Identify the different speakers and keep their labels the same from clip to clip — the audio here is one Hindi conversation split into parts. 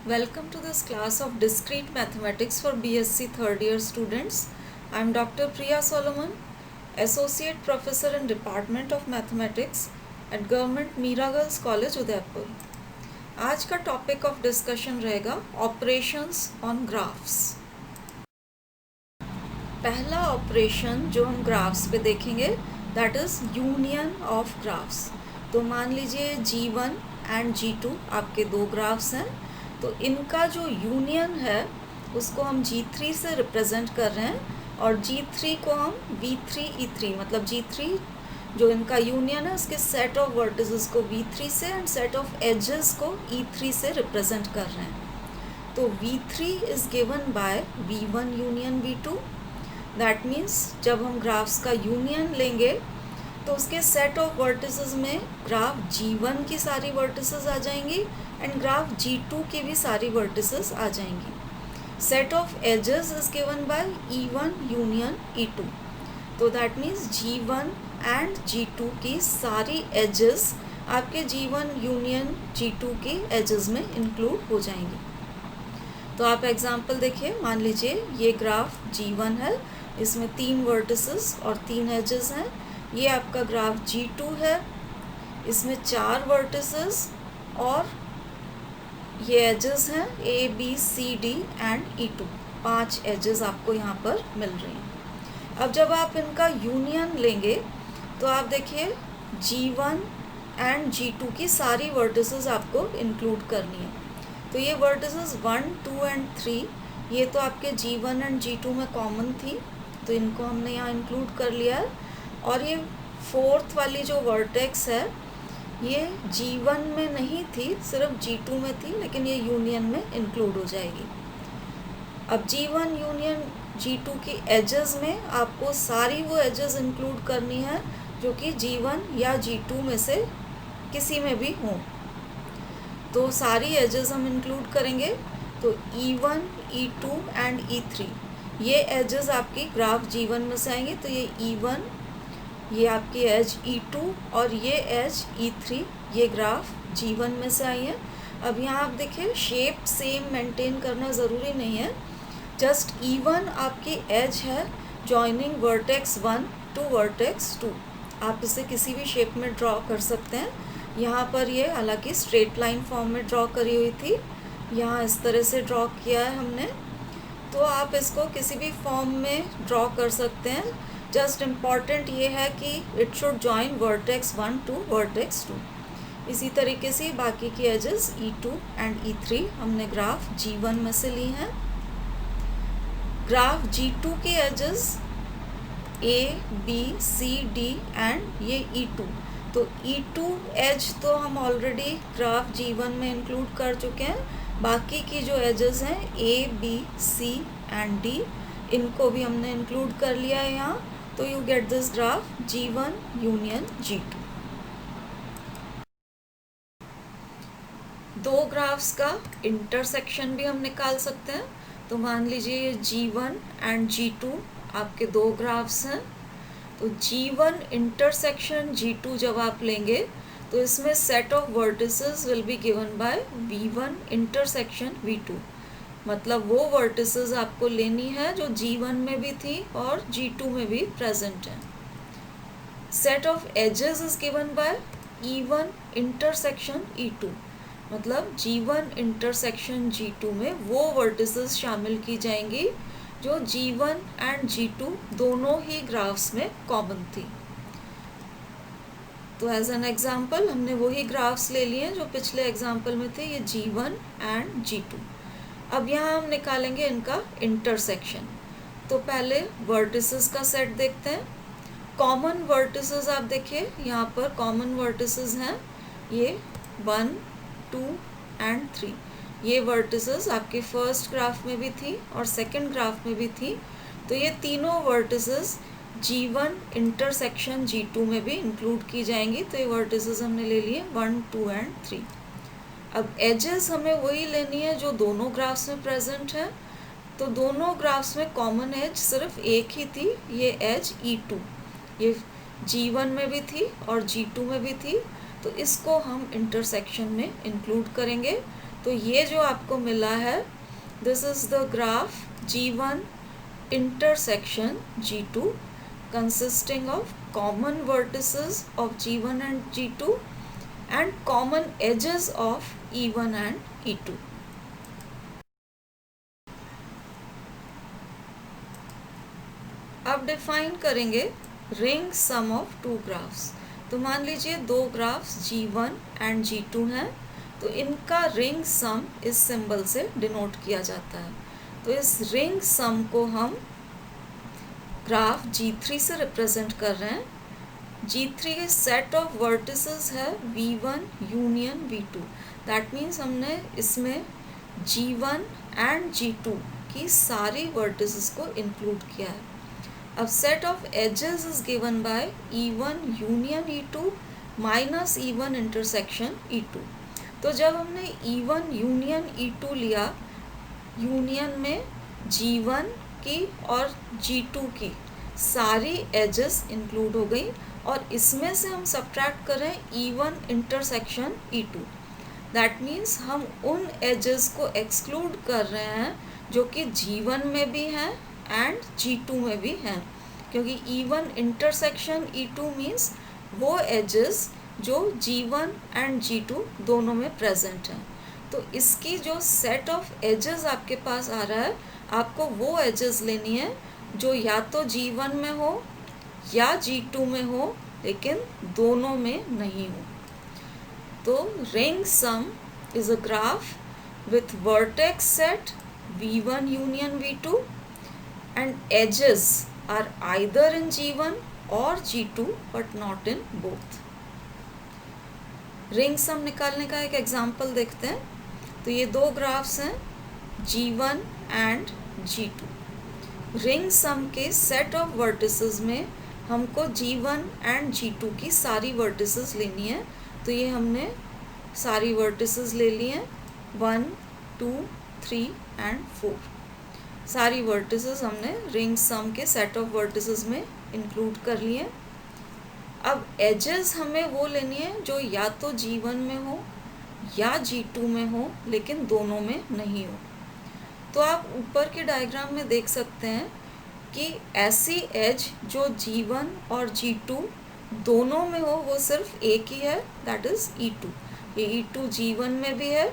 Speaker 1: Welcome to this class of Discrete Mathematics for BSc third year students. I am Dr. Priya Solomon, Associate Professor in Department of Mathematics at Government Mira Girls College, Udaipur. आज का टॉपिक ऑफ डिस्कशन रहेगा ऑपरेशंस ऑन ग्राफ्स. पहला ऑपरेशन जो हम ग्राफ्स पे देखेंगे that is union of graphs. तो मान लीजिए G1 एंड G2 आपके दो ग्राफ्स हैं, तो इनका जो यूनियन है उसको हम G3 से रिप्रेजेंट कर रहे हैं और G3 को हम V3 E3 मतलब G3 जो इनका यूनियन है उसके सेट ऑफ वर्टिसेस को V3 से एंड सेट ऑफ एजेस को E3 से रिप्रेजेंट कर रहे हैं. तो V3 is given by V1 union V2. That means जब हम ग्राफ्स का यूनियन लेंगे तो उसके सेट ऑफ वर्टिसेस में ग्राफ G1 की सारी वर्टिसेस आ जाएंगी एंड ग्राफ G2 की भी सारी वर्टिसेस आ जाएंगी. Set of edges is given by E1 union E2. तो that means G1 and G2 की सारी एजेस आपके G1 यूनियन G2 की एजेस में इंक्लूड हो जाएंगी. तो आप एग्जांपल देखिए, मान लीजिए ये ग्राफ G1 है, इसमें 3 वर्टिसेस और 3 एजेस हैं. ये आपका ग्राफ G2 है, इसमें 4 वर्टिसेस और ये एजेस हैं A, B, C, D and E2. 5 edges आपको यहाँ पर मिल रही हैं. अब जब आप इनका यूनियन लेंगे तो आप देखिए G1 एंड G2 की सारी वर्टिसेस आपको इंक्लूड करनी है. तो ये वर्टिसेस 1, 2 एंड 3 ये तो आपके G1 एंड G2 में कॉमन थी, तो इनको हमने यहाँ इंक्लूड कर लिया है. और ये फोर्थ वाली जो वर्टेक्स है ये G1 में नहीं थी, सिर्फ G2 में थी, लेकिन ये यूनियन में इंक्लूड हो जाएगी. अब G1 यूनियन G2 की एजेस में आपको सारी वो एजेस इंक्लूड करनी है जो कि G1 या G2 में से किसी में भी हों. तो सारी एजेस हम इंक्लूड करेंगे. तो E1, E2 एंड E3 ये एजेस आपकी ग्राफ G1 में से आएंगी. तो ये E1, ये आपकी एज E2 और ये एज E3 ये ग्राफ G1 में से आई है. अब यहाँ आप देखिए शेप सेम मेंटेन करना ज़रूरी नहीं है. जस्ट E1 आपकी एज है जॉइनिंग वर्टेक्स 1 टू वर्टेक्स 2. आप इसे किसी भी शेप में ड्रॉ कर सकते हैं. यहाँ पर ये हालांकि स्ट्रेट लाइन फॉर्म में ड्रॉ करी हुई थी, यहाँ इस तरह से ड्रॉ किया है हमने. तो आप इसको किसी भी फॉर्म में ड्रॉ कर सकते हैं. जस्ट इम्पॉर्टेंट ये है कि it should join vertex 1 to vertex 2. इसी तरीके से बाकी की एजेस E2 एंड E3 हमने ग्राफ G1 में से ली हैं. ग्राफ G2 की edges A, B, C, D and ये E2. तो E2 एज तो हम ऑलरेडी ग्राफ G1 में इंक्लूड कर चुके हैं. बाकी की जो एजेस हैं A, B, C and D इनको भी हमने इंक्लूड कर लिया है यहाँ. तो you get this graph G1 union G2. दो ग्राफ्स का इंटरसेक्शन भी हम निकाल सकते हैं. तो मान लीजिए G1 एंड G2 आपके दो ग्राफ्स हैं. तो G1 इंटरसेक्शन G2 जब आप लेंगे तो इसमें set of vertices will be given by V1 intersection V2. मतलब वो वर्टिसेस आपको लेनी है जो G1 में भी थी और G2 में भी प्रेजेंट है. Set of edges is given by E1 intersection E2. मतलब G1 इंटरसेक्शन G2 में वो वर्टिसेस शामिल की जाएंगी जो G1 एंड G2 दोनों ही ग्राफ्स में कॉमन थी. तो एज एन एग्जाम्पल हमने वही ग्राफ्स ले लिए जो पिछले एग्जाम्पल में थे, ये G1 एंड G2. अब यहाँ हम निकालेंगे इनका इंटरसेक्शन. तो पहले वर्टिसेस का सेट देखते हैं. कॉमन वर्टिसेस आप देखिए यहाँ पर कॉमन वर्टिसेस हैं ये 1, 2 एंड 3. ये वर्टिसेस आपके फर्स्ट ग्राफ में भी थी और सेकंड ग्राफ में भी थी. तो ये तीनों वर्टिसेस G1 इंटरसेक्शन G2 में भी इंक्लूड की जाएंगी. तो ये वर्टिसेस हमने ले लिए 1, 2 एंड 3. अब एजेस हमें वही लेनी है जो दोनों ग्राफ्स में प्रेजेंट है. तो दोनों ग्राफ्स में कॉमन एज सिर्फ एक ही थी, ये एज E2. ये G1 में भी थी और G2 में भी थी. तो इसको हम इंटरसेक्शन में इंक्लूड करेंगे. तो ये जो आपको मिला है, this is the graph G1 intersection G2 consisting of common vertices of G1 and G2 and common edges of E1 and E2. अब डिफाइन करेंगे ring sum of two graphs. तो मान लीजिए दो ग्राफ्स G1 एंड G2 हैं, तो इनका रिंग सम इस सिंबल से डिनोट किया जाता है। तो इस रिंग सम को हम ग्राफ G3 से रिप्रेजेंट कर रहे हैं। G3 के सेट ऑफ वर्टिसेस है V1 union V2। That means हमने इसमें G1 एंड G2 की सारी वर्टिसेस को इंक्लूड किया है। अब set of edges is given by E1 union E2 minus E1 intersection E2। तो जब हमने E1 यूनियन E2 लिया, यूनियन में G1 की और G2 की सारी एजेस इंक्लूड हो गई और इसमें से हम सब्ट्रैक्ट कर रहे हैं E1 intersection E2। That means हम उन एजेस को एक्सक्लूड कर रहे हैं जो कि G1 में भी हैं एंड G2 में भी हैं, क्योंकि E1 इंटरसेक्शन E2 मीन्स वो एजेस जो G1 एंड G2 दोनों में प्रेजेंट हैं। तो इसकी जो सेट ऑफ एजेस आपके पास आ रहा है, आपको वो एजेस लेनी है जो या तो G1 में हो या G2 में हो, लेकिन दोनों में नहीं हो। तो ring some is a graph with vertex set V1 union V2 and edges are either in G1 or G2 but not in both. Ring sum निकालने का एक एग्जांपल देखते हैं। तो ये दो ग्राफ्स हैं G1 एंड G2। रिंग सम के सेट ऑफ वर्टिसेस में हमको G1 एंड G2 की सारी वर्टिसेस लेनी है। तो ये हमने सारी वर्टिसेस ले ली हैं 1, 2, 3 एंड 4। सारी वर्टिसेस हमने रिंग सम के सेट ऑफ वर्टिसेस में इंक्लूड कर लिए। अब एजेस हमें वो लेनी है जो या तो G1 में हो या G2 में हो, लेकिन दोनों में नहीं हो। तो आप ऊपर के डायग्राम में देख सकते हैं कि ऐसी एज जो G1 और G2 दोनों में हो वो सिर्फ एक ही है, दैट इज़ E2। ये E2 G1 में भी है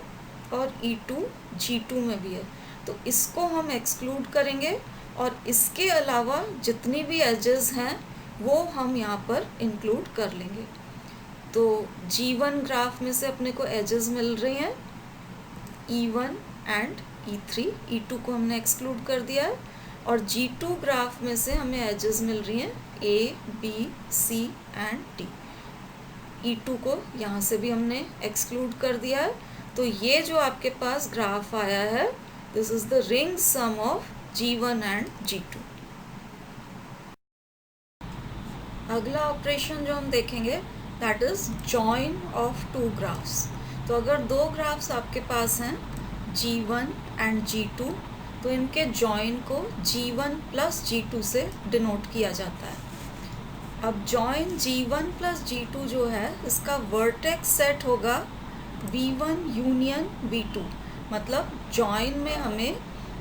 Speaker 1: और E2 G2 में भी है। तो इसको हम एक्सक्लूड करेंगे और इसके अलावा जितनी भी एजेस हैं वो हम यहाँ पर इंक्लूड कर लेंगे। तो G1 ग्राफ में से अपने को एजेस मिल रही हैं E1 एंड E3। E2 को हमने एक्सक्लूड कर दिया है। और G2 ग्राफ में से हमें एजेस मिल रही हैं A, B, C and D। E2 को यहाँ से भी हमने एक्सक्लूड कर दिया है। तो ये जो आपके पास ग्राफ आया है, this is the ring sum of G1 and G2। अगला ऑपरेशन जो हम देखेंगे that is join of two graphs. तो अगर दो ग्राफ्स आपके पास हैं G1 एंड G2, तो इनके जॉइन को G1 प्लस G2 से डिनोट किया जाता है। अब जॉइन G1 प्लस G2 जो है, इसका वर्टेक्स सेट होगा V1 यूनियन V2। मतलब जॉइन में हमें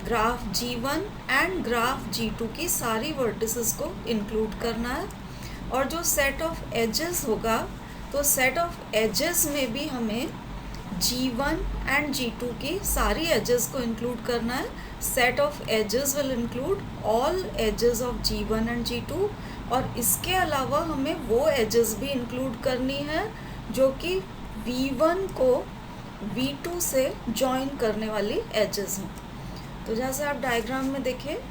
Speaker 1: graph G1 and graph G2 की सारी वर्टिसेस को इंक्लूड करना है। और जो सेट ऑफ एजेस होगा, तो सेट ऑफ एजेस में भी हमें G1 एंड G2 की सारी एजेस को इंक्लूड करना है। Set of edges will include all edges of G1 and G2। और इसके अलावा हमें वो एजेस भी इंक्लूड करनी है जो कि V1 को V2 से जॉइन करने वाली एजेस हैं। तो जैसे आप डायग्राम में देखिए,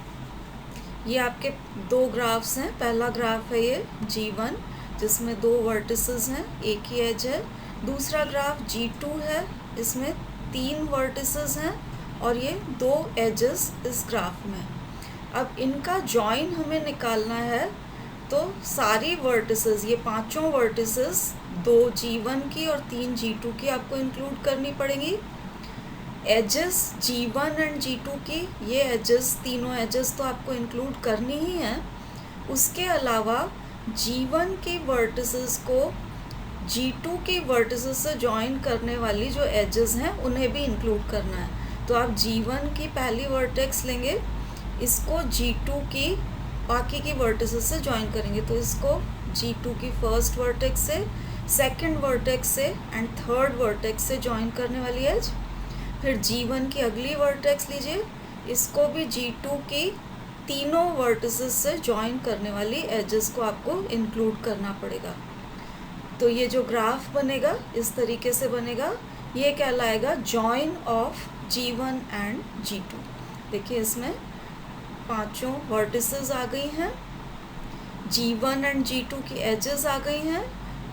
Speaker 1: ये आपके दो ग्राफ्स हैं। पहला ग्राफ है ये G1 जिसमें दो वर्टिसेस हैं, एक ही एज है। दूसरा ग्राफ G2 है, इसमें 3 वर्टिसेस हैं और ये 2 एजेस इस ग्राफ में। अब इनका जॉइन हमें निकालना है। तो सारी वर्टिसेस, ये पांचों वर्टिसेस 2 G1 की और 3 G2 की आपको इंक्लूड करनी पड़ेगी। एजेस G1 एंड G2 की, ये एजेस, तीनों एजेस तो आपको इंक्लूड करनी ही हैं। उसके अलावा G1 की वर्टिसेस को G2 की वर्टिसेस से ज्वाइन करने वाली जो एजेस हैं उन्हें भी इंक्लूड करना है। तो आप G1 की पहली वर्टेक्स लेंगे, इसको G2 की बाकी की वर्टिसेस से ज्वाइन करेंगे। तो इसको G2 की फर्स्ट वर्टेक्स से, सेकंड वर्टेक्स से एंड थर्ड वर्टेक्स से ज्वाइन करने वाली एज। फिर G1 की अगली वर्टेक्स लीजिए, इसको भी G2 की तीनों वर्टिसेस से ज्वाइन करने वाली एजेस को आपको इंक्लूड करना पड़ेगा। तो ये जो ग्राफ बनेगा इस तरीके से बनेगा, ये कहलाएगा join of G1 and G2। देखिए इसमें पांचों वर्टिसेस आ गई हैं, G1 एंड G2 की एजेस आ गई हैं,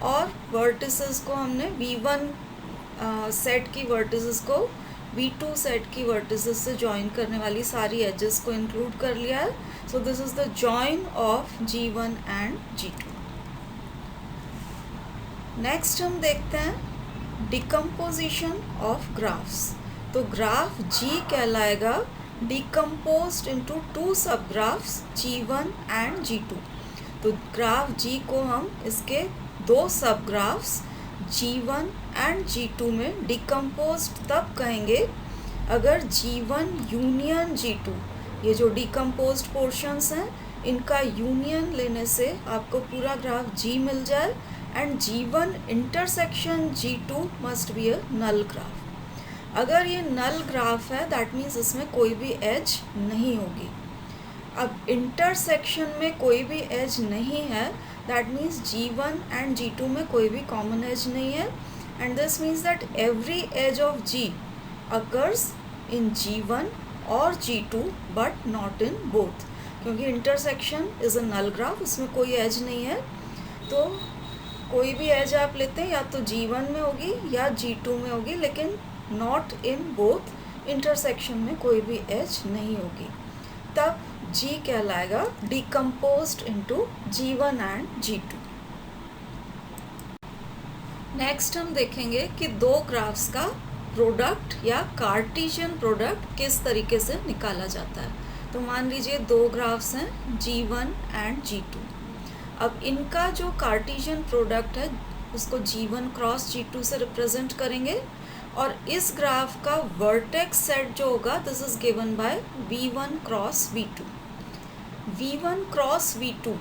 Speaker 1: और वर्टिसेस को हमने V1 सेट की वर्टिसेस को V2 सेट की वर्टिसेस से ज्वाइन करने वाली सारी एजेस को इंक्लूड कर लिया है। So this is the join of G1 and G2। Next हम देखते हैं डिकम्पोजिशन ऑफ ग्राफ्स। तो ग्राफ G कहलाएगा डिकम्पोज्ड इनटू टू सब ग्राफ्स G1 एंड G2। तो ग्राफ G को हम इसके दो सब ग्राफ्स G1 एंड G2 में डिकम्पोज्ड तब कहेंगे अगर G1 यूनियन G2, ये जो डिकम्पोज्ड पोर्शंस हैं इनका यूनियन लेने से आपको पूरा ग्राफ G मिल जाए, and G1 intersection G2 must be a null graph. अगर ये नल ग्राफ है दैट मीन्स इसमें कोई भी एज नहीं होगी। अब इंटरसेक्शन में कोई भी एज नहीं है, that means G1 and G2 में कोई भी कॉमन एज नहीं है, and this means that every edge of G occurs in G1 और G2 but not in both. क्योंकि intersection is a null graph, उसमें कोई एज नहीं है, तो कोई भी एज आप लेते हैं या तो G1 में होगी या G2 में होगी, लेकिन नॉट इन बोथ, इंटरसेक्शन में कोई भी एज नहीं होगी। तब G कहलाएगा decomposed into G1 and G2। Next हम देखेंगे कि दो ग्राफ्स का प्रोडक्ट या कार्टेशियन प्रोडक्ट किस तरीके से निकाला जाता है। तो मान लीजिए दो ग्राफ्स हैं G1 एंड G2। अब इनका जो कार्टेशियन प्रोडक्ट है उसको G1 क्रॉस G2 से रिप्रेजेंट करेंगे, और इस ग्राफ का वर्टेक्स सेट जो होगा this is given bye V1 cross V2। V1 cross V2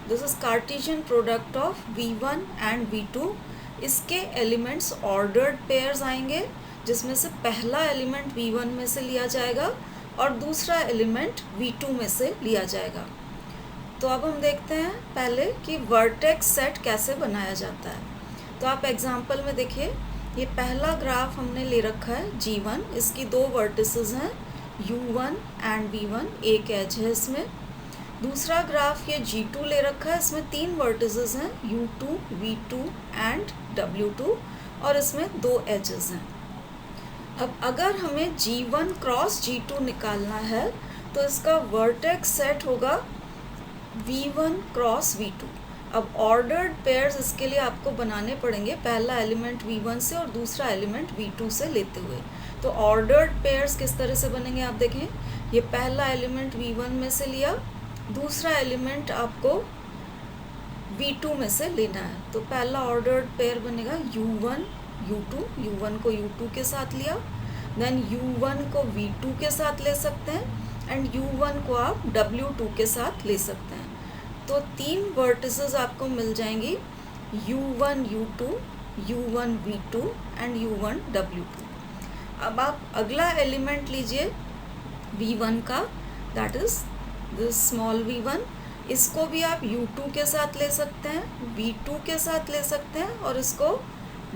Speaker 1: this is Cartesian product of V1 and V2। इसके एलिमेंट्स ऑर्डर्ड पेयर्स आएंगे, जिसमें से पहला एलिमेंट V1 में से लिया जाएगा और दूसरा एलिमेंट V2 में से लिया जाएगा। तो अब हम देखते हैं पहले कि वर्टेक्स सेट कैसे बनाया जाता है। तो आप एग्जांपल में देखिए, ये पहला ग्राफ हमने ले रखा है G1, इसकी दो वर्टिसेस हैं U1 एंड V1, एक एज है इसमें। दूसरा ग्राफ ये G2 ले रखा है, इसमें तीन वर्टिसेस हैं U2, V2 एंड W2, और इसमें दो एजेस हैं। अब अगर हमें G1 क्रॉस G2 निकालना है तो इसका वर्टेक्स सेट होगा V1 क्रॉस V2। अब ऑर्डर्ड पेयर्स इसके लिए आपको बनाने पड़ेंगे, पहला एलिमेंट V1 से और दूसरा एलिमेंट V2 से लेते हुए। तो ऑर्डर्ड पेयर्स किस तरह से बनेंगे आप देखें, ये पहला एलिमेंट V1 में से लिया, दूसरा एलिमेंट आपको V2 में से लेना है। तो पहला ऑर्डर्ड पेयर बनेगा U1 U2, U1 को U2 के साथ लिया, देन U1 को V2 के साथ ले सकते हैं, एंड U1 को आप W2 के साथ ले सकते हैं। तो तीन वर्टिसेस आपको मिल जाएंगी U1 U2, U1 V2 and U1 W2। अब आप अगला एलिमेंट लीजिए V1 का, that is this small V1। इसको भी आप U2 के साथ ले सकते हैं, V2 के साथ ले सकते हैं, और इसको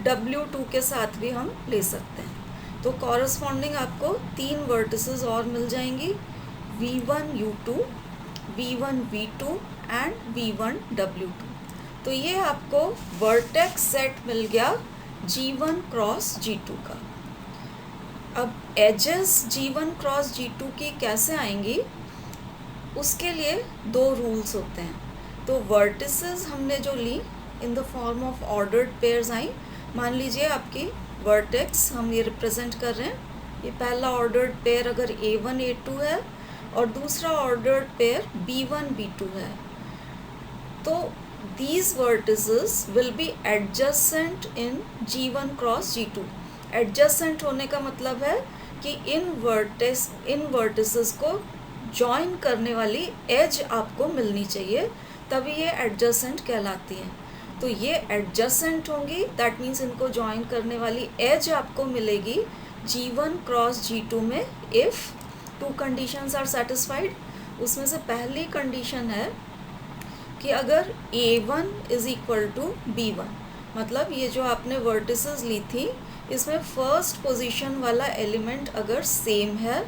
Speaker 1: W2 के साथ भी हम ले सकते हैं। तो कॉरस्पॉन्डिंग आपको तीन वर्टिसेस और मिल जाएंगी V1 U2, V1 V2 and V1 W2। तो ये आपको वर्टेक्स सेट मिल गया G1 क्रॉस G2 का। अब एजेस G1 क्रॉस G2 की कैसे आएंगी, उसके लिए दो रूल्स होते हैं। तो वर्टिसेस हमने जो ली in the form of ordered pairs आई। मान लीजिए आपकी वर्टेक्स हम ये रिप्रेजेंट कर रहे हैं, ये पहला ऑर्डर्ड पेयर अगर A1 A2 है और दूसरा ऑर्डर्ड पेयर B1 B2 है, तो these vertices will be adjacent in G1 cross G2। adjacent होने का मतलब है कि इन वर्टिसेस को जॉइन करने वाली एज आपको मिलनी चाहिए, तभी ये adjacent कहलाती है। तो ये adjacent होंगी, दैट मीन्स इनको जॉइन करने वाली एज आपको मिलेगी G1 क्रॉस G2 में if two conditions are satisfied. उसमें से पहली कंडीशन है कि अगर A1 is equal to B1, मतलब ये जो आपने वर्टिसेस ली थी इसमें फर्स्ट पोजीशन वाला एलिमेंट अगर सेम है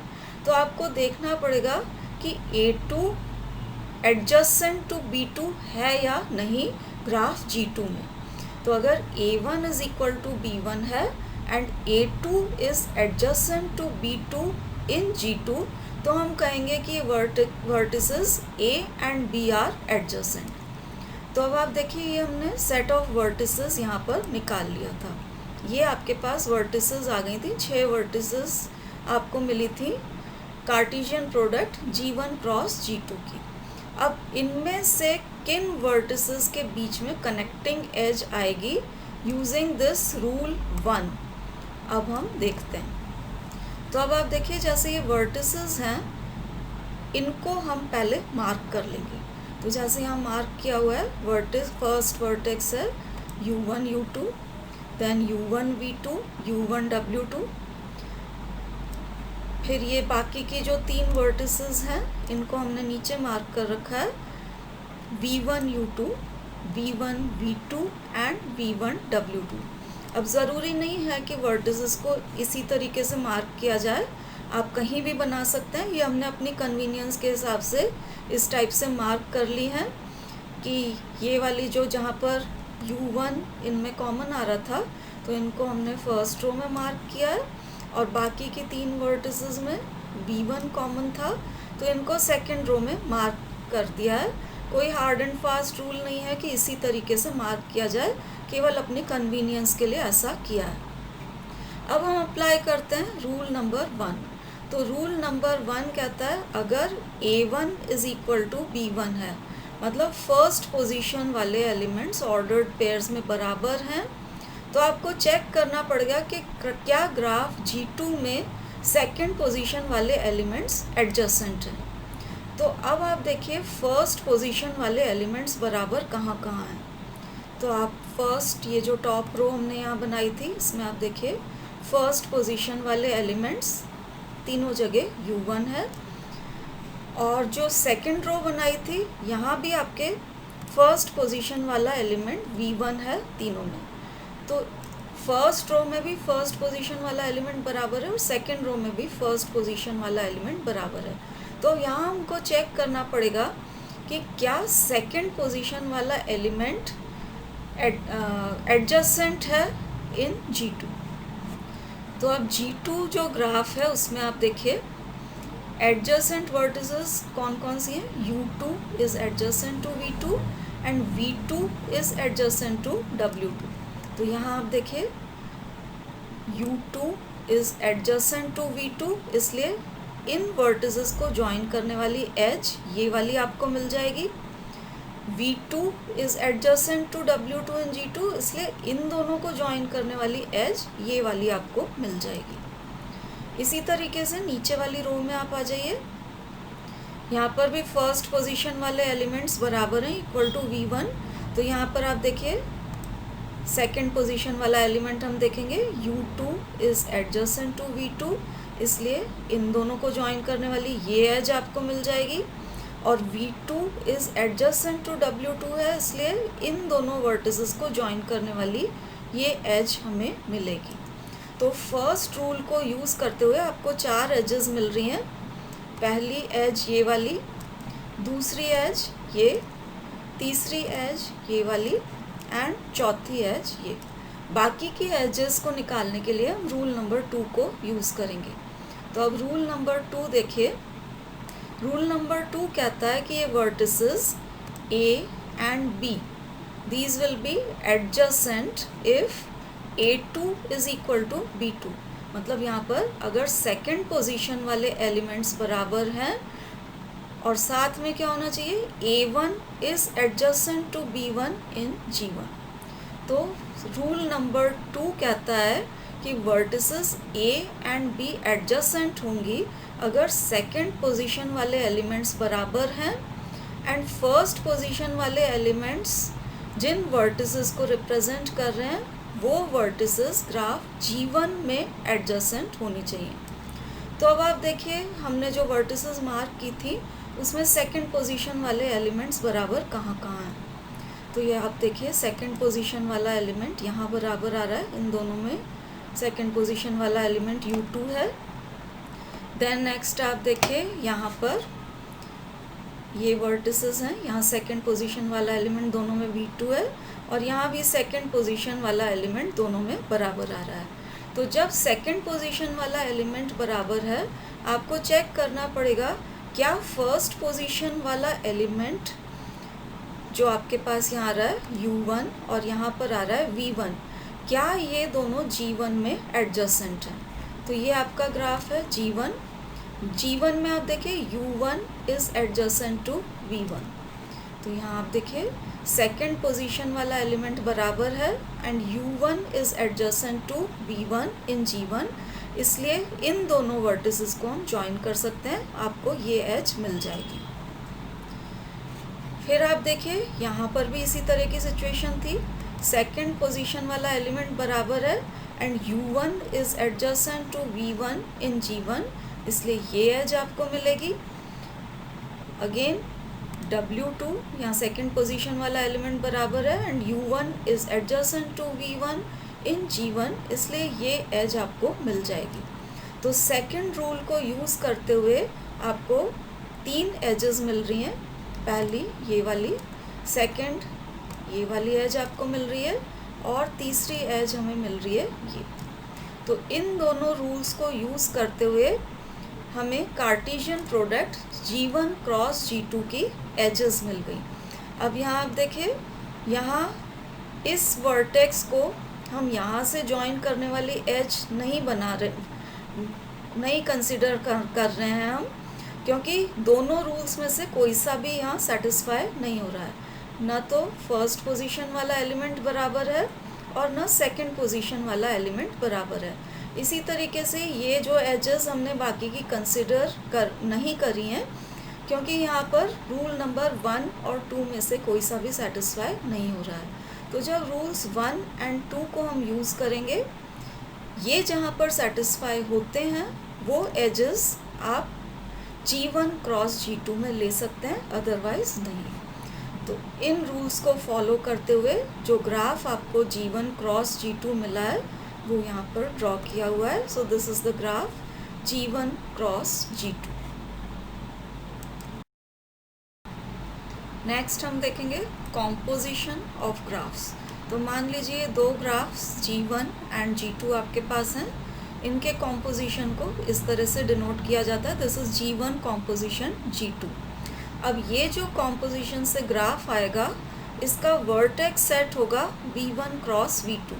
Speaker 1: तो आपको देखना पड़ेगा कि A2 एडजसेंट टू B2 है या नहीं ग्राफ G2 में। तो अगर A1 is equal to B1 है and A2 is adjacent to B2 in G2, तो हम कहेंगे कि vertices A and B are adjacent. तो अब आप देखिए ये हमने सेट ऑफ वर्टिसेस यहाँ पर निकाल लिया था। ये आपके पास वर्टिसेस आ गई थी, 6 वर्टिसेस आपको मिली थी Cartesian product G1 cross G2 की। अब इनमें से किन वर्टिसेस के बीच में कनेक्टिंग एज आएगी यूजिंग दिस रूल 1, अब हम देखते हैं। तो अब आप देखिए जैसे ये वर्टिसेस हैं इनको हम पहले मार्क कर लेंगे। तो जैसे यहाँ मार्क किया हुआ है फर्स्ट वर्टेक्स है U1 U2, then U1 V2 U1 W2, फिर ये बाकी की जो 3 वर्टिसेस हैं इनको हमने नीचे मार्क कर रखा है V1 U2 V1 V2 and V1 W2। अब ज़रूरी नहीं है कि वर्टिसेस को इसी तरीके से मार्क किया जाए, आप कहीं भी बना सकते हैं। ये हमने अपनी कन्वीनियंस के हिसाब से इस टाइप से मार्क कर ली है कि ये वाली जो जहाँ पर U1 इनमें कॉमन आ रहा था तो इनको हमने फर्स्ट रो में मार्क किया है, और बाकी की 3 वर्टिसेस में V1 कॉमन था तो इनको सेकेंड रो में मार्क कर दिया है। कोई हार्ड एंड फास्ट रूल नहीं है कि इसी तरीके से मार्क किया जाए, केवल अपनी कन्वीनियंस के लिए ऐसा किया है। अब हम अप्लाई करते हैं रूल नंबर 1। तो रूल नंबर 1 कहता है अगर A1 is equal to B1 है, मतलब फर्स्ट पोजीशन वाले एलिमेंट्स ऑर्डर्ड पेयर्स में बराबर हैं, तो आपको चेक करना पड़ेगा कि क्या ग्राफ G2 में सेकंड पोजीशन वाले एलिमेंट्स एडजेसेंट हैं। तो अब आप देखिए फर्स्ट पोजीशन वाले एलिमेंट्स बराबर कहाँ कहाँ हैं। तो आप फर्स्ट ये जो टॉप रो हमने यहाँ बनाई थी इसमें आप देखिए फर्स्ट पोजीशन वाले एलिमेंट्स तीनों जगह U1 है, और जो सेकंड रो बनाई थी यहाँ भी आपके फर्स्ट पोजीशन वाला एलिमेंट V1 है तीनों में। तो फर्स्ट रो में भी फर्स्ट पोजीशन वाला एलिमेंट बराबर है और सेकंड रो में भी फर्स्ट पोजीशन वाला एलिमेंट बराबर है। तो यहाँ हमको चेक करना पड़ेगा कि क्या सेकंड पोजीशन वाला एलिमेंट एडजेसेंट है इन G2। तो अब G2 जो ग्राफ है उसमें आप देखिए एडजेसेंट वर्टिसेस कौन कौन सी हैं। U2 is adjacent to V2 and V2 is adjacent to W2। तो यहाँ आप देखिए U2 is adjacent to V2, इसलिए इन वर्टिसेस को ज्वाइन करने वाली एज ये वाली आपको मिल जाएगी। V2 is adjacent to W2 in G2, इसलिए इन दोनों को ज्वाइन करने वाली एज ये वाली आपको मिल जाएगी। इसी तरीके से नीचे वाली रो में आप आ जाइए, यहाँ पर भी फर्स्ट पोजीशन वाले एलिमेंट्स बराबर हैं इक्वल टू V1। तो यहाँ पर आप देखिए सेकंड पोजीशन वाला एलिमेंट हम देखेंगे U2 is adjacent to V2, इसलिए इन दोनों को ज्वाइन करने वाली ये एज आपको मिल जाएगी। और V2 is adjacent to W2 है, इसलिए इन दोनों वर्टिसेस को ज्वाइन करने वाली ये एज हमें मिलेगी। तो फर्स्ट रूल को यूज़ करते हुए आपको 4 एजेस मिल रही हैं। पहली एज ये वाली, दूसरी एज ये, तीसरी एज ये वाली एंड चौथी एज ये। बाकी की एजेस को निकालने के लिए हम रूल नंबर 2 को यूज़ करेंगे। तो अब रूल नंबर 2 देखिए। रूल नंबर 2 कहता है कि ये vertices A and B these will be adjacent if A2 is equal to B2। मतलब यहाँ पर अगर सेकंड पोजीशन वाले एलिमेंट्स बराबर हैं और साथ में क्या होना चाहिए, A1 is adjacent to B1 in G1। तो रूल नंबर 2 कहता है कि vertices A and B adjacent होंगी अगर सेकंड पोजीशन वाले एलिमेंट्स बराबर हैं एंड फर्स्ट पोजीशन वाले एलिमेंट्स जिन वर्टिसेस को रिप्रेजेंट कर रहे हैं वो वर्टिसेस ग्राफ G1 में एडजेसेंट होनी चाहिए। तो अब आप देखिए हमने जो वर्टिसेस मार्क की थी उसमें सेकंड पोजीशन वाले एलिमेंट्स बराबर कहाँ कहाँ हैं। तो ये आप देखिए सेकंड पोजीशन वाला एलिमेंट यहाँ बराबर आ रहा है इन दोनों में, सेकंड पोजीशन वाला एलिमेंट U2 है। देन नेक्स्ट आप देखिए यहाँ पर ये वर्टिसेस हैं, यहाँ सेकंड पोजीशन वाला एलिमेंट दोनों में V2 है और यहाँ भी सेकंड पोजीशन वाला एलिमेंट दोनों में बराबर आ रहा है। तो जब सेकंड पोजीशन वाला एलिमेंट बराबर है आपको चेक करना पड़ेगा क्या फर्स्ट पोजीशन वाला एलिमेंट जो आपके पास यहाँ आ रहा है U1 और यहाँ पर आ रहा है V1, क्या ये दोनों G1 में एडजेसेंट हैं। तो ये आपका ग्राफ है G1 में आप देखिए U1 is adjacent to V1। तो यहाँ आप देखिए सेकंड पोजीशन वाला एलिमेंट बराबर है and U1 is adjacent to V1 in G1, इसलिए इन दोनों वर्टिसेस को हम ज्वाइन कर सकते हैं, आपको ये एज मिल जाएगी। फिर आप देखिए यहाँ पर भी इसी तरह की सिचुएशन थी, सेकंड पोजीशन वाला एलिमेंट बराबर है and U1 is adjacent to V1 in G1, इसलिए ये एज आपको मिलेगी। अगेन W2 यहाँ सेकंड पोजीशन वाला एलिमेंट बराबर है and U1 is adjacent to V1 in G1, इसलिए ये एज आपको मिल जाएगी। तो सेकंड रूल को यूज़ करते हुए आपको 3 एजेस मिल रही हैं, पहली ये वाली, सेकंड ये वाली एज आपको मिल रही है और तीसरी एज हमें मिल रही है ये। तो इन दोनों रूल्स को यूज़ करते हुए हमें Cartesian product G1 cross G2 की एजेस मिल गई। अब यहाँ आप देखिए यहाँ इस वर्टेक्स को हम यहाँ से ज्वाइन करने वाली एज नहीं कंसिडर कर रहे हैं हम, क्योंकि दोनों रूल्स में से कोई सा भी यहाँ सेटिस्फाई नहीं हो रहा है, न तो फर्स्ट पोजीशन वाला एलिमेंट बराबर है और न सेकंड पोजीशन वाला एलिमेंट बराबर है। इसी तरीके से ये जो एजेस हमने बाकी की कंसिडर नहीं करी हैं क्योंकि यहाँ पर रूल नंबर 1 और 2 में से कोई सा भी सेटिस्फाई नहीं हो रहा है। तो जब रूल्स 1 एंड 2 को हम यूज़ करेंगे, ये जहाँ पर सेटिस्फाई होते हैं वो एजेस आप G1 क्रॉस G2 में ले सकते हैं, अदरवाइज नहीं। तो इन रूल्स को फॉलो करते हुए जो ग्राफ आपको G1 क्रॉस G2 मिला है वो यहाँ पर ड्रॉ किया हुआ है। So this is the graph G1 cross G2। Next हम देखेंगे कॉम्पोजिशन ऑफ ग्राफ्स। तो मान लीजिए 2 ग्राफ्स G1 एंड G2 आपके पास हैं, इनके कॉम्पोजिशन को इस तरह से डिनोट किया जाता है, this is G1 composition G2। अब ये जो कॉम्पोजिशन से ग्राफ आएगा इसका वर्टेक्स सेट होगा V1 cross V2।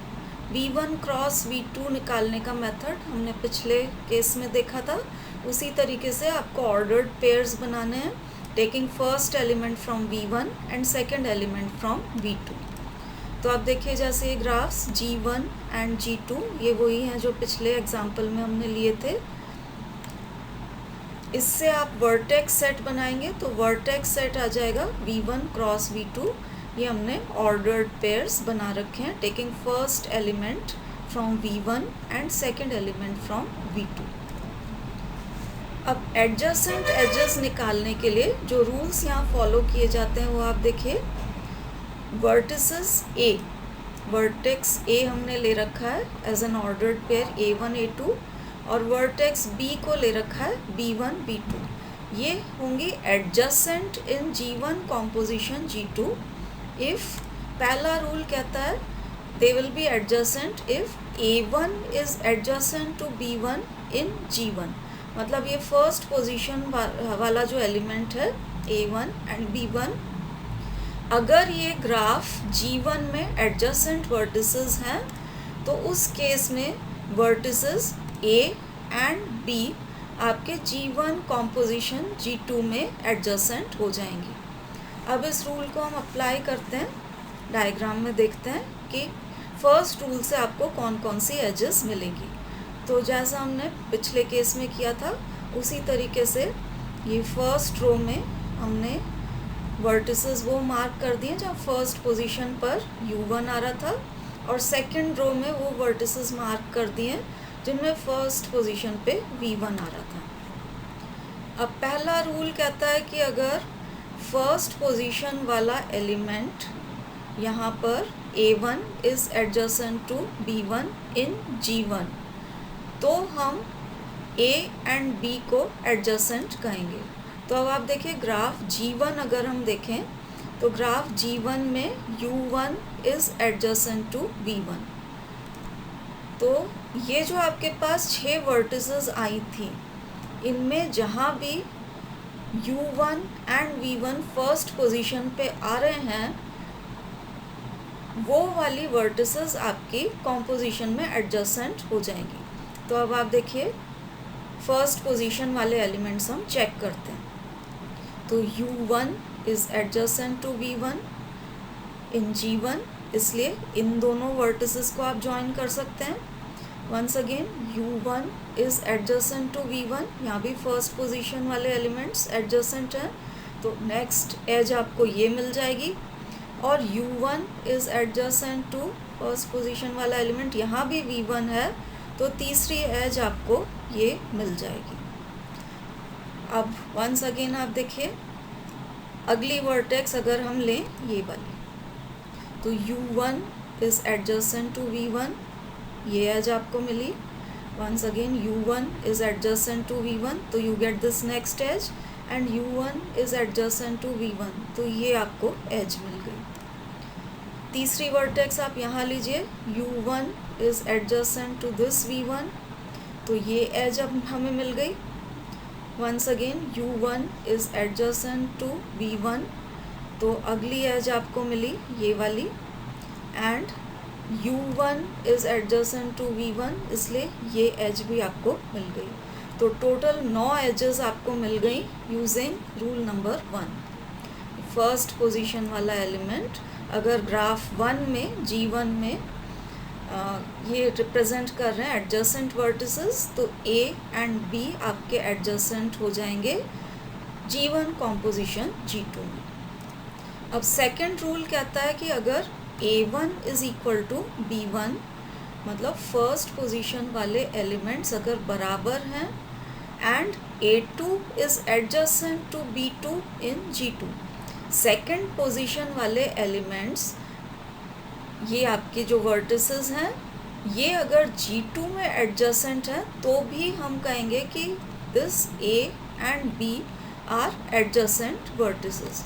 Speaker 1: V1 cross V2 निकालने का मेथड हमने पिछले केस में देखा था, उसी तरीके से आपको ऑर्डर्ड पेयर्स बनाने हैं, taking first element from V1 and second element from V2। तो आप देखिए जैसे ये ग्राफ्स G1 एंड G2 ये वही हैं जो पिछले एग्जाम्पल में हमने लिए थे। इससे आप वर्टेक्स सेट बनाएंगे तो वर्टेक्स सेट आ जाएगा V1 क्रॉस V2। ये हमने ऑर्डर्ड पेयर्स बना रखे हैं, taking first element from V1 and second element from V2। अब एडजेसेंट एजेस निकालने के लिए जो रूल्स यहाँ फॉलो किए जाते हैं वो आप देखिए, वर्टिसेस A, वर्टेक्स A हमने ले रखा है as an ordered pair A1 A2 और वर्टेक्स B को ले रखा है B1 B2। ये होंगी adjacent in G1 composition G2 if, पहला रूल कहता है they will be adjacent if A1 is adjacent to B1 in G1। मतलब ये फर्स्ट पोजीशन वाला जो एलिमेंट है A1 एंड B1, अगर ये ग्राफ G1 में एडजेसेंट वर्टिसेस हैं तो उस केस में वर्टिसेस A एंड B आपके G1 कॉम्पोजिशन G2 में एडजेसेंट हो जाएंगी। अब इस रूल को हम अप्लाई करते हैं, डायग्राम में देखते हैं कि फर्स्ट रूल से आपको कौन कौन सी एजेस मिलेंगी। तो जैसा हमने पिछले केस में किया था उसी तरीके से ये फर्स्ट रो में हमने वर्टिसेस वो मार्क कर दिए जहाँ फर्स्ट पोजीशन पर U1 आ रहा था, और सेकंड रो में वो वर्टिसेस मार्क कर दिए जिनमें फर्स्ट पोजीशन पे V1 आ रहा था। अब पहला रूल कहता है कि अगर फर्स्ट पोजीशन वाला एलिमेंट यहाँ पर A1 is adjacent to B1 in G1, तो हम A एंड B को एडजेसेंट कहेंगे। तो अब आप देखिए ग्राफ G1 अगर हम देखें तो ग्राफ G1 में U1 is adjacent to B1। तो ये जो आपके पास 6 वर्टिसेस आई थी, इनमें जहाँ भी U1 and V1 first position पे आ रहे हैं वो वाली वर्टिसेस आपकी कॉम्पोजिशन में एडजेसेंट हो जाएंगी। तो अब आप देखिए फर्स्ट पोजीशन वाले एलिमेंट्स हम चेक करते हैं। तो U1 is adjacent to V1 in G1, इसलिए इन दोनों वर्टिसेस को आप ज्वाइन कर सकते हैं। Once again U1 is adjacent to V1, यहाँ भी फर्स्ट पोजीशन वाले एलिमेंट्स एडजेसेंट हैं, तो नेक्स्ट एज आपको ये मिल जाएगी। और U1 is adjacent to first position वाला एलिमेंट, यहाँ भी V1 है, तो तीसरी एज आपको ये मिल जाएगी। अब वंस अगेन आप देखिए अगली वर्टेक्स अगर हम लें ये वाली, तो U1 is adjacent to V1, ये एज आपको मिली। Once again U1 is adjacent to V1, तो you get this next edge, and U1 is adjacent to V1, तो ये आपको एज मिल गई। तीसरी वर्टेक्स आप यहाँ लीजिए, U1 is adjacent to this V1, तो ये एज अब हमें मिल गई। Once again U1 is adjacent to V1, तो अगली एज आपको मिली ये वाली, and U1 is adjacent to V1, इसलिए ये एज भी आपको मिल गई। तो टोटल 9 एजेस आपको मिल गई using rule number 1। First position वाला एलिमेंट अगर ग्राफ 1 में G1 में ये रिप्रेजेंट कर रहे हैं एडजेसेंट वर्टिसेस, तो A एंड B आपके एडजेसेंट हो जाएंगे G1 कॉम्पोजिशन G2 में। अब सेकंड रूल कहता है कि अगर A1 is equal to B1, मतलब फर्स्ट पोजीशन वाले एलिमेंट्स अगर बराबर हैं, and A2 is adjacent to B2 in G2, second position वाले एलिमेंट्स ये आपके जो वर्टिसेस हैं ये अगर G2 में एडजेसेंट है तो भी हम कहेंगे कि this A and B are adjacent vertices.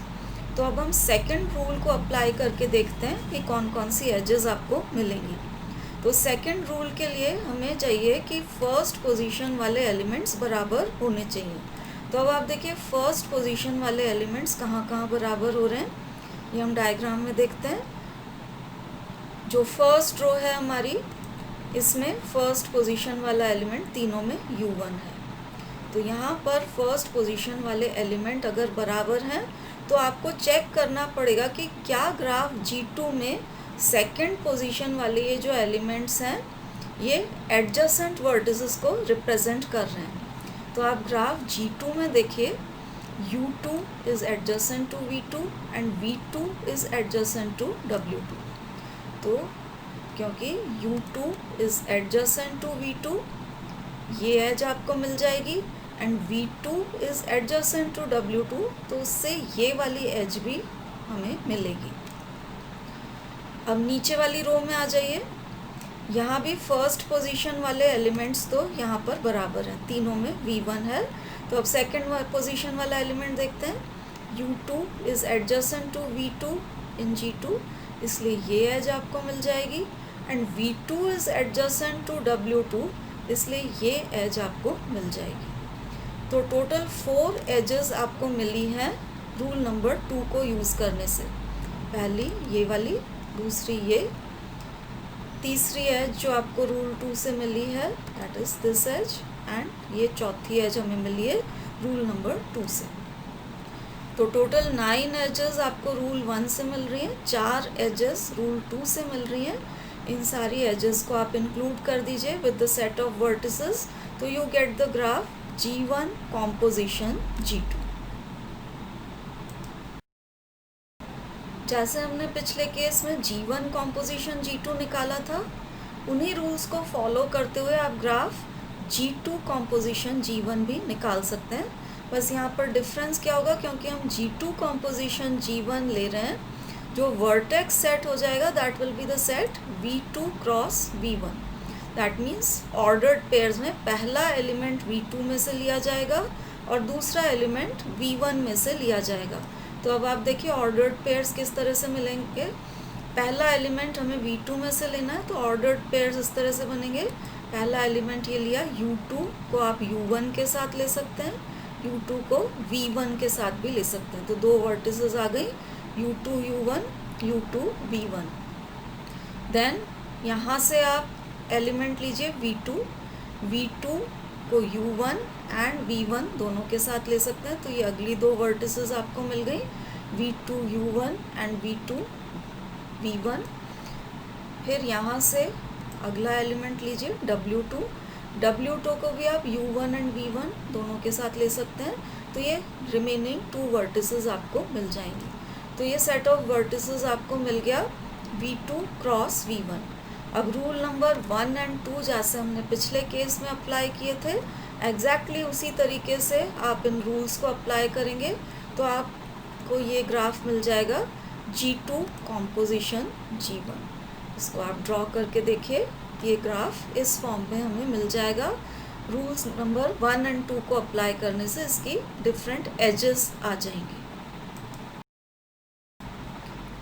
Speaker 1: तो अब हम सेकंड रूल को अप्लाई करके देखते हैं कि कौन कौन सी एजेस आपको मिलेंगी। तो सेकंड रूल के लिए हमें चाहिए कि फर्स्ट पोजीशन वाले एलिमेंट्स बराबर होने चाहिए। तो अब आप देखिए फर्स्ट पोजीशन वाले एलिमेंट्स कहाँ कहाँ बराबर हो रहे हैं, ये हम डायग्राम में देखते हैं। जो फर्स्ट रो है हमारी, इसमें फर्स्ट पोजीशन वाला एलिमेंट तीनों में U1 है। तो यहाँ पर फर्स्ट पोजीशन वाले एलिमेंट अगर बराबर हैं तो आपको चेक करना पड़ेगा कि क्या ग्राफ G2 में सेकंड पोजीशन वाले ये जो एलिमेंट्स हैं ये एडजेसेंट वर्टिसेस को रिप्रेजेंट कर रहे हैं। तो आप ग्राफ G2 में देखिए U2 is adjacent to V2 and V2 is adjacent to W2। तो क्योंकि U2 is adjacent to V2, ये एज आपको मिल जाएगी, and V2 is adjacent to W2, तो उससे ये वाली एज भी हमें मिलेगी। अब नीचे वाली रो में आ जाइए, यहाँ भी फर्स्ट पोजीशन वाले एलिमेंट्स तो यहाँ पर बराबर हैं, तीनों में V1 है। तो अब सेकंड पोजीशन वाला एलिमेंट देखते हैं, U2 is adjacent to V2 in G2, इसलिए ये एज आपको मिल जाएगी, and V2 is adjacent to W2, इसलिए ये एज आपको मिल जाएगी। तो टोटल 4 एजेस आपको मिली हैं रूल नंबर 2 को यूज़ करने से। पहली ये वाली, दूसरी ये, तीसरी एज जो आपको रूल 2 से मिली है that is this edge, and ये चौथी एज हमें मिली है रूल नंबर 2 से। तो टोटल 9 एजेस आपको रूल 1 से मिल रही हैं, 4 एजेस रूल 2 से मिल रही हैं। इन सारी एजेस को आप इंक्लूड कर दीजिए with the set of vertices, तो you get the graph G1 composition G2। जैसे हमने पिछले केस में G1 कॉम्पोजिशन G2 निकाला था, उन्हीं रूल्स को फॉलो करते हुए आप ग्राफ G2 कॉम्पोजिशन G1 भी निकाल सकते हैं। बस यहाँ पर डिफरेंस क्या होगा, क्योंकि हम G2 कॉम्पोजिशन G1 ले रहे हैं, जो वर्टेक्स सेट हो जाएगा that will be the set V2 cross V1। That means ordered pairs में पहला एलिमेंट V2 में से लिया जाएगा और दूसरा एलिमेंट V1 में से लिया जाएगा। तो अब आप देखिए ऑर्डर्ड पेयर्स किस तरह से मिलेंगे। पहला एलिमेंट हमें V2 में से लेना है, तो ऑर्डर्ड पेयर्स इस तरह से बनेंगे। पहला एलिमेंट ये लिया, U2 को आप U1 के साथ ले सकते हैं, U2 को V1 के साथ भी ले सकते हैं। तो दो वर्टिसेस आ गई, U2 U1, U2 V1। Then यहाँ से आप एलिमेंट लीजिए V2 को U1 एंड V1 दोनों के साथ ले सकते हैं। तो ये अगली दो वर्टिसेस आपको मिल गई, V2 U1 and V2 V1। फिर यहाँ से अगला एलिमेंट लीजिए W2 को भी आप U1 एंड V1 दोनों के साथ ले सकते हैं। तो ये रिमेनिंग 2 वर्टिसेस आपको मिल जाएंगी। तो ये सेट ऑफ वर्टिसेस आपको मिल गया V2 क्रॉस V1। अब रूल नंबर 1 एंड 2 जैसे हमने पिछले केस में अप्लाई किए थे, एग्जैक्टली उसी तरीके से आप इन रूल्स को अप्लाई करेंगे तो आपको ये ग्राफ मिल जाएगा G2 कॉम्पोजिशन G1। इसको आप ड्रॉ करके देखिए, ये ग्राफ इस फॉर्म में हमें मिल जाएगा। रूल्स नंबर 1 एंड 2 को अप्लाई करने से इसकी डिफरेंट एजेस आ जाएंगे।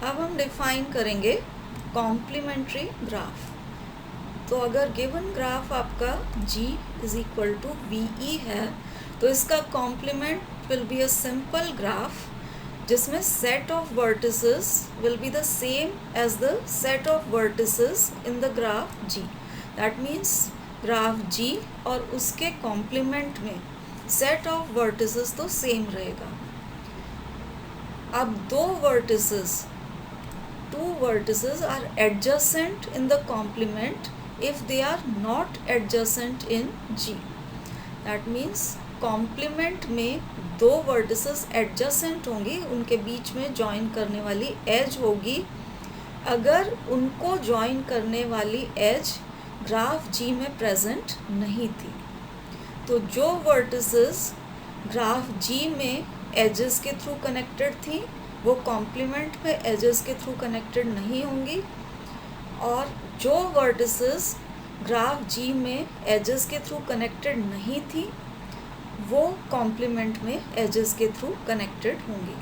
Speaker 1: अब हम डिफाइन करेंगे कॉम्प्लीमेंट्री ग्राफ। तो अगर गिवन ग्राफ आपका G is equal to VE है, तो इसका complement will be a simple graph जिसमें set of vertices will be the same as the set of vertices in the graph G। That means graph G और उसके कॉम्प्लीमेंट में सेट ऑफ वर्टिसेस तो सेम रहेगा। अब two vertices are adjacent in the complement if they are not adjacent in G। That means complement में दो vertices adjacent होंगी, उनके बीच में join करने वाली edge होगी। अगर उनको join करने वाली edge ग्राफ G में present नहीं थी, तो जो vertices ग्राफ G में edges के थ्रू connected थी वो कॉम्प्लीमेंट में एजेस के थ्रू कनेक्टेड नहीं होंगी, और जो वर्टिसेस ग्राफ G में एजेस के थ्रू कनेक्टेड नहीं थी वो कॉम्प्लीमेंट में एजेस के थ्रू कनेक्टेड होंगी।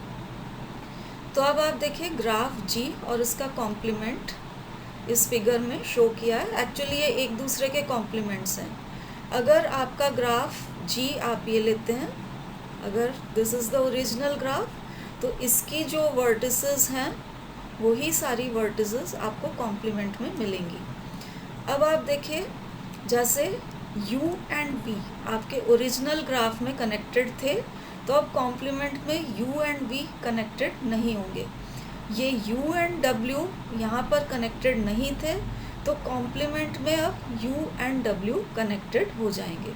Speaker 1: तो अब आप देखिए ग्राफ G और इसका कॉम्प्लीमेंट इस फिगर में शो किया है। एक्चुअली ये एक दूसरे के कॉम्प्लीमेंट्स हैं। अगर आपका ग्राफ G आप ये लेते हैं, अगर this is the original graph, तो इसकी जो वर्टिसेस हैं वही सारी वर्टिसेस आपको कॉम्प्लीमेंट में मिलेंगी। अब आप देखिए जैसे U एंड V आपके ओरिजिनल ग्राफ में कनेक्टेड थे, तो अब कॉम्प्लीमेंट में U एंड V कनेक्टेड नहीं होंगे। ये U एंड W यहाँ पर कनेक्टेड नहीं थे, तो कॉम्प्लीमेंट में अब U एंड W कनेक्टेड हो जाएंगे।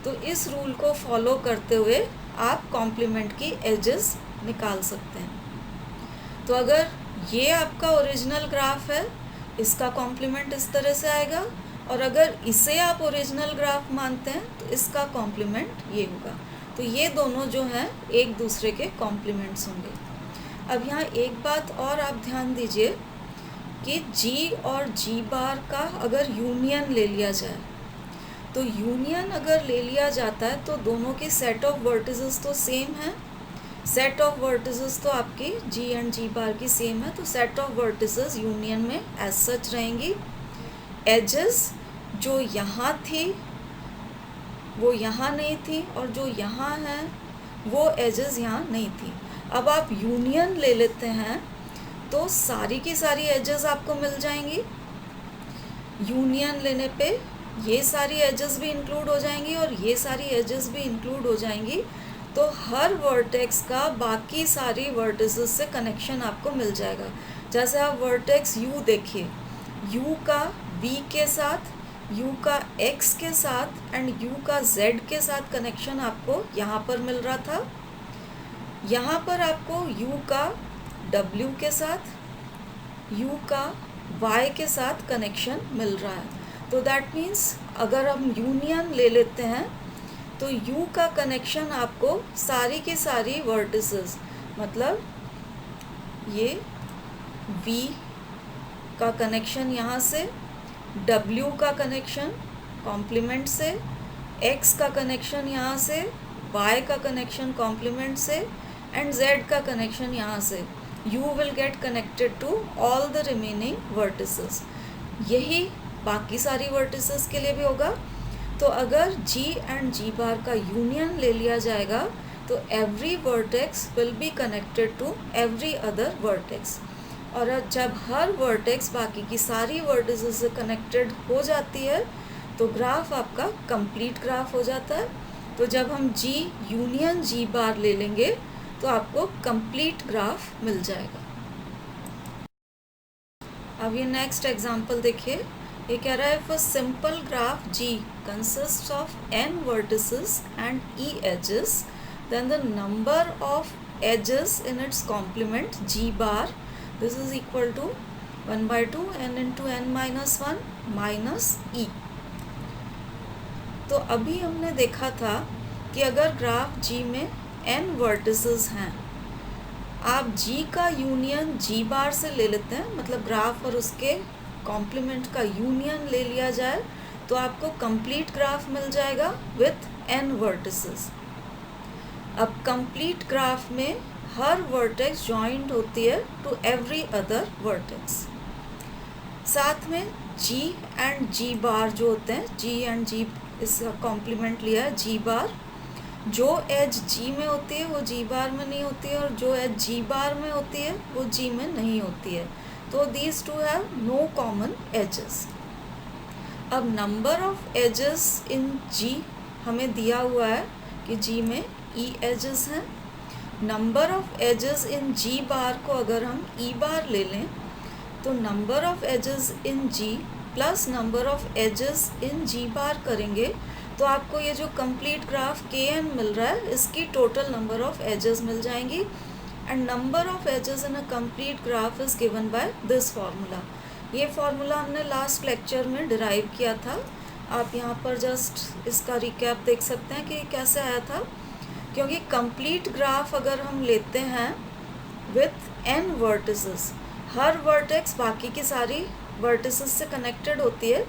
Speaker 1: तो इस रूल को फॉलो करते हुए आप कॉम्प्लीमेंट की एजेस निकाल सकते हैं। तो अगर ये आपका ओरिजिनल ग्राफ है, इसका कॉम्प्लीमेंट इस तरह से आएगा, और अगर इसे आप ओरिजिनल ग्राफ मानते हैं तो इसका कॉम्प्लीमेंट ये होगा। तो ये दोनों जो हैं एक दूसरे के कॉम्प्लीमेंट्स होंगे। अब यहाँ एक बात और आप ध्यान दीजिए कि G और G बार का अगर यूनियन ले लिया जाए, तो यूनियन अगर ले लिया जाता है तो दोनों की सेट ऑफ वर्टिसेस तो सेम है। सेट ऑफ वर्टिसेस तो आपकी G एंड G बार की सेम है, तो सेट ऑफ वर्टिसेस यूनियन में एज सच रहेंगी। एजेस जो यहाँ थी वो यहाँ नहीं थी, और जो यहाँ है वो एजेस यहाँ नहीं थी। अब आप यूनियन ले लेते हैं तो सारी की सारी एजेस आपको मिल जाएंगी। यूनियन लेने पे ये सारी एजेस भी इंक्लूड हो जाएंगी और ये सारी एजेस भी इंक्लूड हो जाएंगी, तो हर वर्टेक्स का बाकी सारी वर्टिसेस से कनेक्शन आपको मिल जाएगा। जैसे आप वर्टेक्स यू देखिए, यू का वी के साथ, यू का एक्स के साथ एंड यू का जेड के साथ कनेक्शन आपको यहाँ पर मिल रहा था। यहाँ पर आपको यू का डब्ल्यू के साथ, यू का वाई के साथ कनेक्शन मिल रहा है। तो दैट मीन्स अगर हम यूनियन ले लेते हैं तो U का कनेक्शन आपको सारी की सारी वर्टिसेस, मतलब ये V का कनेक्शन यहाँ से, W का कनेक्शन कॉम्प्लीमेंट से, X का कनेक्शन यहाँ से, Y का कनेक्शन कॉम्प्लीमेंट से एंड Z का कनेक्शन यहाँ से, U will get connected to all the remaining vertices। यही बाकी सारी वर्टिसेस के लिए भी होगा। तो अगर G एंड G बार का यूनियन ले लिया जाएगा तो every vertex will be connected to every other vertex, और जब हर वर्टेक्स बाकी की सारी वर्टिसेस से कनेक्टेड हो जाती है तो ग्राफ आपका कंप्लीट ग्राफ हो जाता है। तो जब हम G यूनियन G बार ले लेंगे तो आपको कंप्लीट ग्राफ मिल जाएगा। अब ये नेक्स्ट एग्जांपल देखिए, ये कह रहा है if a simple graph G consists of n vertices and E edges, then the number of edges in its complement G bar, this is equal to 1/2 n into n minus 1 minus E। तो अभी हमने देखा था कि अगर ग्राफ G में n vertices हैं, आप G का यूनियन G बार से ले लेते हैं, मतलब ग्राफ और उसके कॉम्प्लीमेंट का यूनियन ले लिया जाए तो आपको कंप्लीट ग्राफ मिल जाएगा विथ n वर्टिसेस। अब कंप्लीट ग्राफ में हर वर्टेक्स जॉइंट होती है टू एवरी अदर वर्टेक्स। साथ में G एंड G बार जो होते हैं, G एंड G इसका कॉम्प्लीमेंट लिया है G बार, जो एज G में होती है वो G बार में नहीं होती है और जो एज G बार में होती है वो G में नहीं होती है। तो these two have no common edges। अब number of edges in G हमें दिया हुआ है कि G में E एजेस हैं। Number of edges in G bar को अगर हम E बार ले लें तो number of edges in G plus number of edges in G bar करेंगे तो आपको ये जो कंप्लीट ग्राफ Kn मिल रहा है इसकी टोटल नंबर ऑफ एजेस मिल जाएंगी। And number of edges in a complete graph is given by this formula. ये फार्मूला हमने लास्ट लेक्चर में डिराइव किया था। आप यहाँ पर जस्ट इसका रिकैप देख सकते हैं कि कैसे आया था, क्योंकि कंप्लीट ग्राफ अगर हम लेते हैं with n vertices, her vertex बाकी की सारी वर्टिसेस से कनेक्टेड होती है,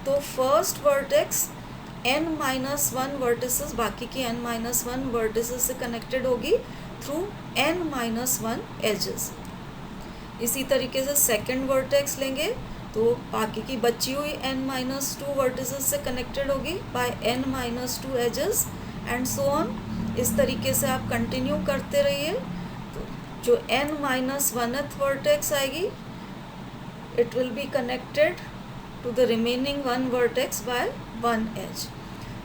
Speaker 1: तो फर्स्ट वर्टेक्स n-1 वर्टिसेस बाकी की n-1 वर्टिसेस से कनेक्टेड होगी थ्रू n-1 एजेस। इसी तरीके से सेकंड वर्टेक्स लेंगे तो बाकी की बची हुई n-2 वर्टिसेस से कनेक्टेड होगी by n-2 edges and so on. इस तरीके से आप कंटिन्यू करते रहिए। तो जो n-1th वर्टेक्स आएगी it will be connected to the remaining one vertex by one edge.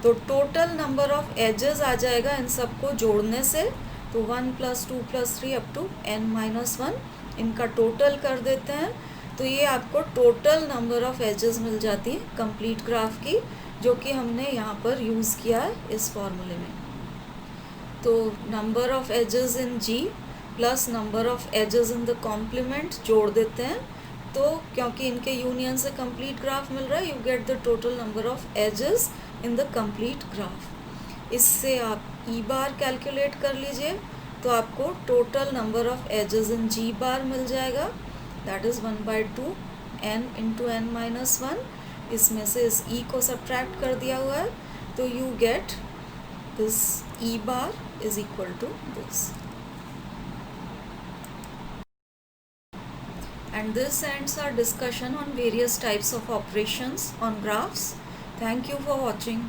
Speaker 1: तो टोटल नंबर ऑफ एजेस आ जाएगा इन सबको जोड़ने से, तो 1 + 2 + 3 अप टू n-1, इनका टोटल कर देते हैं तो ये आपको टोटल नंबर ऑफ एजेस मिल जाती है कंप्लीट ग्राफ की, जो कि हमने यहाँ पर यूज़ किया है इस फॉर्मूले में। तो number of edges in G plus number of edges in the complement जोड़ देते हैं, तो क्योंकि इनके यूनियन से कंप्लीट ग्राफ मिल रहा है, you get the total number of edges in the complete graph. इससे आप E बार कैलकुलेट कर लीजिए तो आपको total number of edges in G bar मिल जाएगा, that is 1/2 n into n-1। इसमें से इस E को सब्ट्रैक्ट कर दिया हुआ है, तो you get this E bar is equal to this. And this ends our discussion on various types of operations on graphs. Thank you for watching.